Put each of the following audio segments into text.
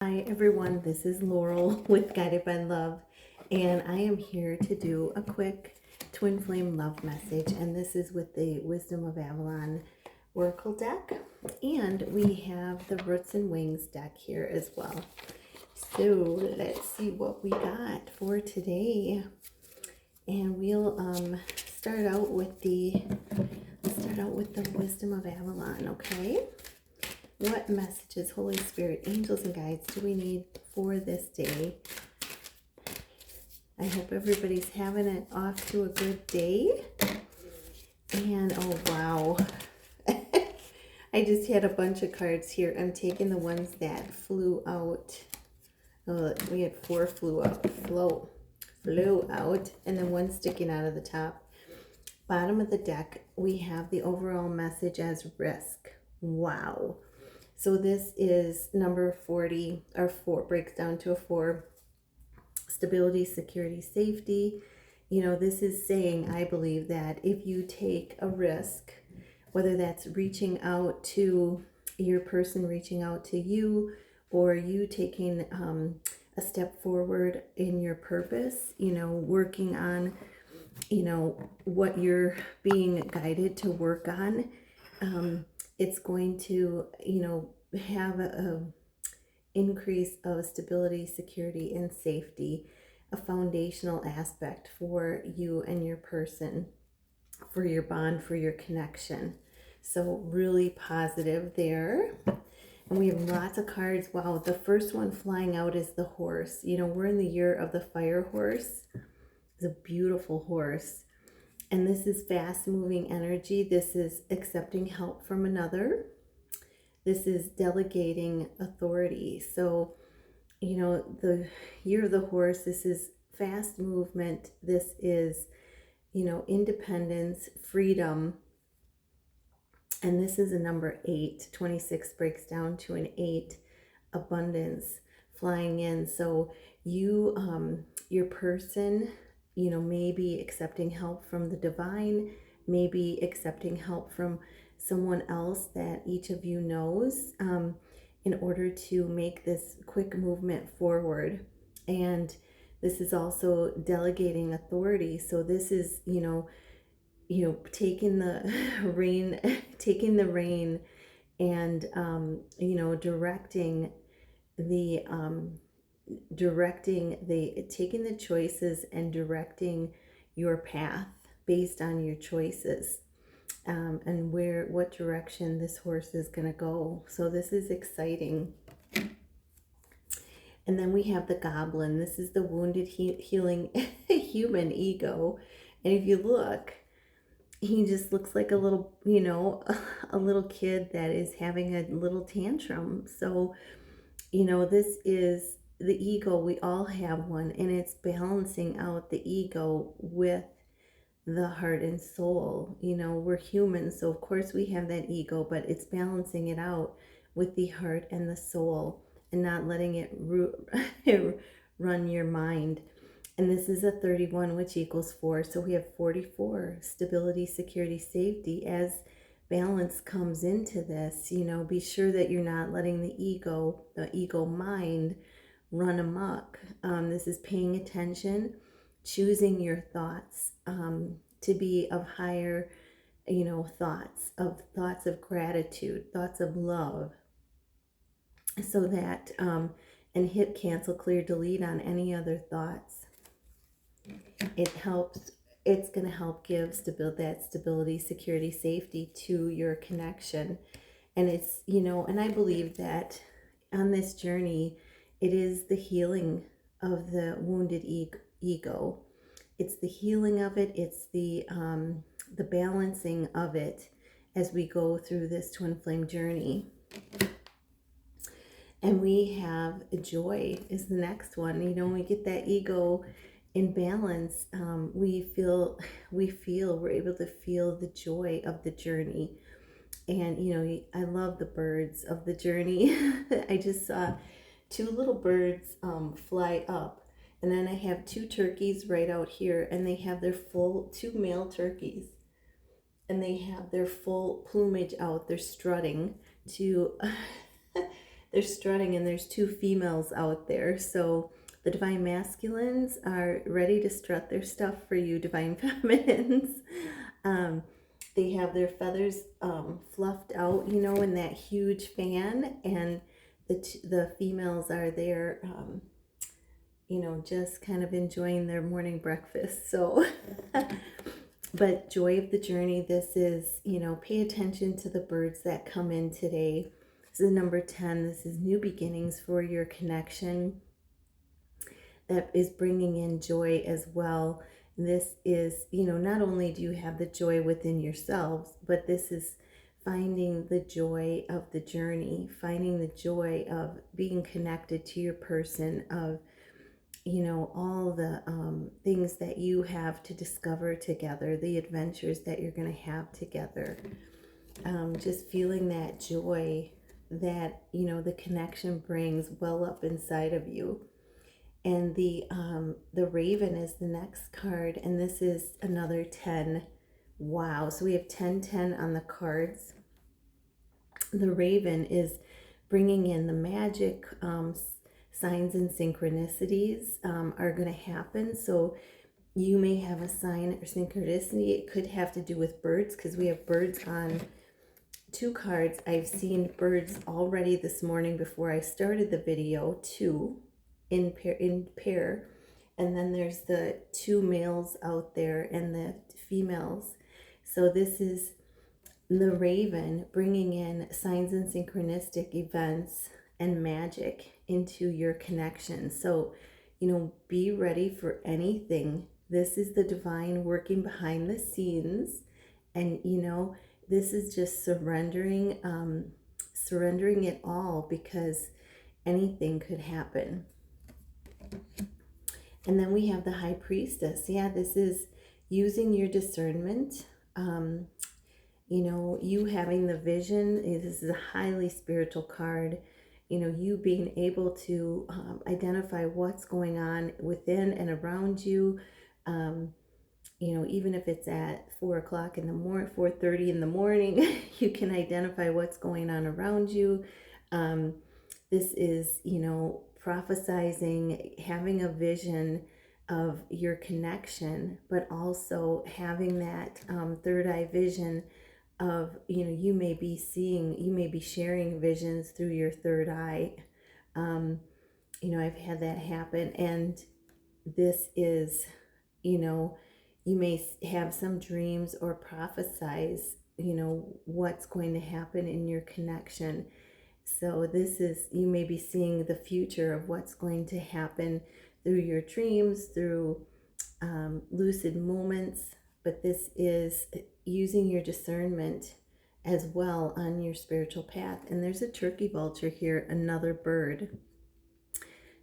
Hi everyone, this is Laurel with Guided by Love, and I am here to do a quick twin flame love message, and this is with the Wisdom of Avalon Oracle deck, and we have the Roots and Wings deck here as well. So let's see what we got for today, and we'll start out with the Wisdom of Avalon, okay? What messages, Holy Spirit, angels, and guides do we need for this day? I hope everybody's having it off to a good day. And oh wow, I just had a bunch of cards here. I'm taking the ones that flew out. Oh, we had 4 flew out, and then one sticking out of the top. Bottom of the deck, we have the overall message as risk. Wow. So this is number 40, or 4, breaks down to a 4. Stability, security, safety. You know, this is saying, I believe, that if you take a risk, whether that's reaching out to your person, reaching out to you, or you taking a step forward in your purpose, you know, working on, you know, what you're being guided to work on, it's going to, you know, have a increase of stability, security, and safety, a foundational aspect for you and your person, for your bond, for your connection. So really positive there. And we have lots of cards. Wow, the first one flying out is the horse. You know, we're in the year of the fire horse. It's a beautiful horse. And this is fast moving energy. This is accepting help from another. This is delegating authority. So, you know, the year of the horse, this is fast movement. This is, you know, independence, freedom. And this is a number 8. 26 breaks down to an 8, abundance flying in. So you, your person, you know, maybe accepting help from the divine, maybe accepting help from someone else that each of you knows, in order to make this quick movement forward. And this is also delegating authority. So this is, you know, taking the taking the reign, and you know, directing the taking the choices and directing your path based on your choices, and what direction this horse is going to go. So this is exciting. And then we have the goblin. This is the wounded healing human ego. And if you look, he just looks like a little, you know, a little kid that is having a little tantrum. So, you know, this is the ego. We all have one, and it's balancing out the ego with the heart and soul. You know, we're humans, so of course we have that ego, but it's balancing it out with the heart and the soul, and not letting it run your mind. And this is a 31, which equals 4. So we have 44, stability, security, safety. As balance comes into this, you know, be sure that you're not letting the ego mind run amok. This is paying attention, choosing your thoughts to be of higher, you know, thoughts of gratitude, thoughts of love, so that and hit cancel, clear, delete on any other thoughts. It's going to help give that stability, security, safety to your connection. And it's, you know, and I believe that on this journey, it is the healing of the wounded ego. It's the healing of it. It's the balancing of it as we go through this twin flame journey. And we have joy is the next one. You know, when we get that ego in balance, we're able to feel the joy of the journey. And, you know, I love the birds of the journey. I just saw 2 little birds fly up. And then I have 2 turkeys right out here, and they have their 2 male turkeys. And they have their full plumage out. They're strutting to they're strutting, and there's two females out there. So the divine masculines are ready to strut their stuff for you, divine feminines. Um, they have their feathers fluffed out, in that huge fan, and the females are there, just kind of enjoying their morning breakfast. So, but joy of the journey, this is, pay attention to the birds that come in today. This is number 10. This is new beginnings for your connection. That is bringing in joy as well. This is, not only do you have the joy within yourselves, but this is finding the joy of the journey, finding the joy of being connected to your person, of, all the things that you have to discover together, the adventures that you're going to have together. Just feeling that joy that, the connection brings well up inside of you. And the Raven is the next card, and this is another 10. Wow. So we have 10 on the cards. The Raven is bringing in the magic. Signs and synchronicities are going to happen. So you may have a sign or synchronicity. It could have to do with birds, because we have birds on 2 cards. I've seen birds already this morning before I started the video, 2 in pair, and then there's the 2 males out there and the females. So this is the Raven bringing in signs and synchronistic events and magic into your connection. So, be ready for anything. This is the divine working behind the scenes, and this is just surrendering it all, because anything could happen. And then we have the High Priestess. Yeah, this is using your discernment. You having the vision. This is a highly spiritual card. You being able to identify what's going on within and around you. Even if it's at 4:00 in the morning, 4:30 in the morning, you can identify what's going on around you. This is, prophesizing, having a vision of your connection, but also having that third eye vision of, you may be sharing visions through your third eye. I've had that happen, and this is, you may have some dreams or prophesize, what's going to happen in your connection. So this is, you may be seeing the future of what's going to happen through your dreams, through lucid moments, but this is using your discernment as well on your spiritual path. And there's a turkey vulture here, another bird.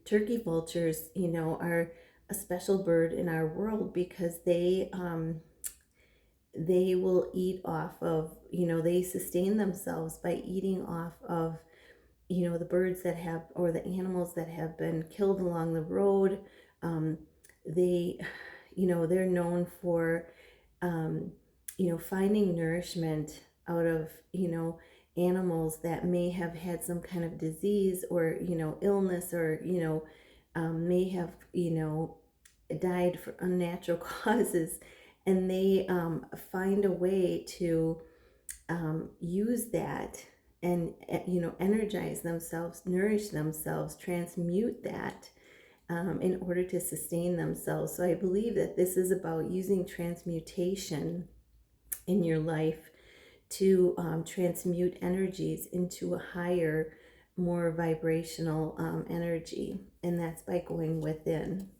Turkey vultures, are a special bird in our world, because they will eat off of, they sustain themselves by eating off of, the birds that have, or the animals that have been killed along the road. They're known for, finding nourishment out of, animals that may have had some kind of disease or, illness, or, may have, died for unnatural causes. And they find a way to use that and, energize themselves, nourish themselves, transmute that in order to sustain themselves. So I believe that this is about using transmutation in your life to transmute energies into a higher, more vibrational energy. And that's by going within.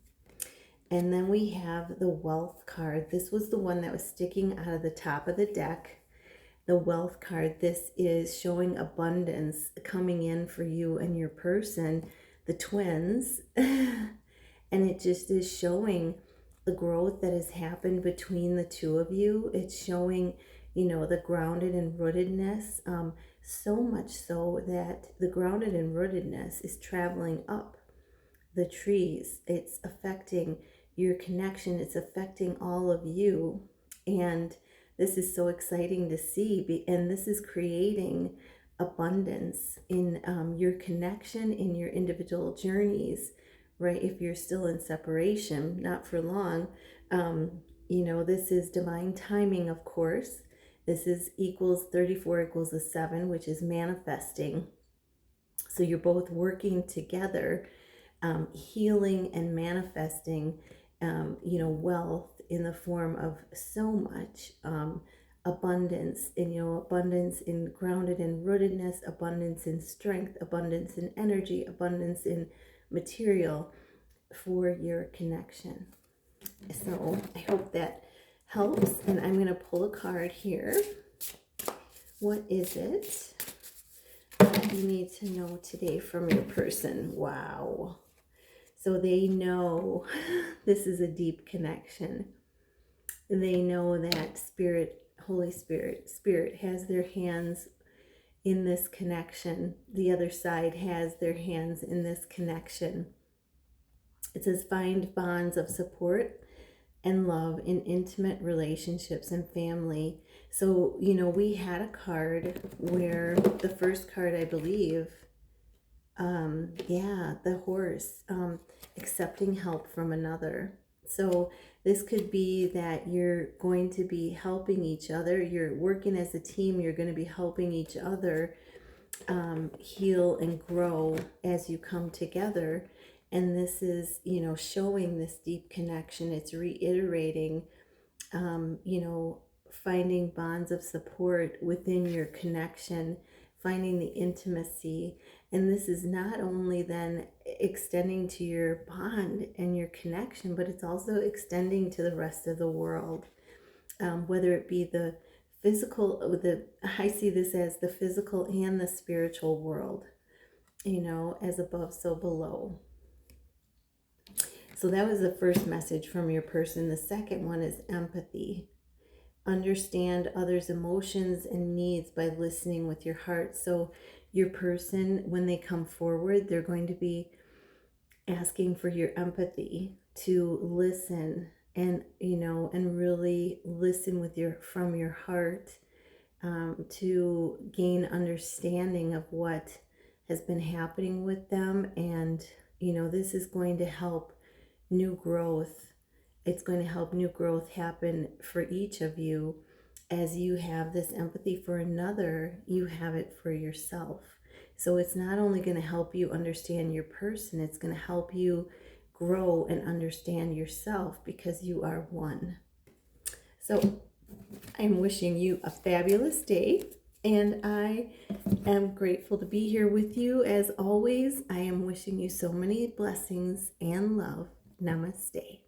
And then we have the Wealth card. This was the one that was sticking out of the top of the deck. The Wealth card, this is showing abundance coming in for you and your person, the twins. And it just is showing the growth that has happened between the two of you. It's showing, the grounded and rootedness, so much so that the grounded and rootedness is traveling up the trees. It's affecting your connection. It's affecting all of you. And this is so exciting to see. And this is creating abundance in your connection, in your individual journeys, right? If you're still in separation, not for long, this is divine timing, of course. This is equals 34 equals a 7, which is manifesting. So you're both working together, healing and manifesting, wealth in the form of so much abundance, and abundance in grounded in rootedness, abundance in strength, abundance in energy, abundance in material for your connection. So I hope that helps, and I'm going to pull a card here. What is it that you need to know today from your person? Wow. So they know this is a deep connection. They know that Holy Spirit has their hands in this connection. The other side has their hands in this connection. It says, find bonds of support and love in intimate relationships and family. So, we had a card where the first card, I believe, the horse, accepting help from another. So this could be that you're going to be helping each other. You're working as a team. You're going to be helping each other heal and grow as you come together. And this is, showing this deep connection. It's reiterating, finding bonds of support within your connection, finding the intimacy. And this is not only then extending to your bond and your connection, but it's also extending to the rest of the world, whether it be the physical, I see this as the physical and the spiritual world, as above, so below. So that was the first message from your person. The second one is empathy. Understand others' emotions and needs by listening with your heart. So your person, when they come forward, they're going to be asking for your empathy to listen and, and really listen from your heart, to gain understanding of what has been happening with them. And, this is going to help new growth. It's going to help new growth happen for each of you. As you have this empathy for another, you have it for yourself. So it's not only going to help you understand your person, it's going to help you grow and understand yourself, because you are one. So I'm wishing you a fabulous day, and I am grateful to be here with you. As always, I am wishing you so many blessings and love. Namaste.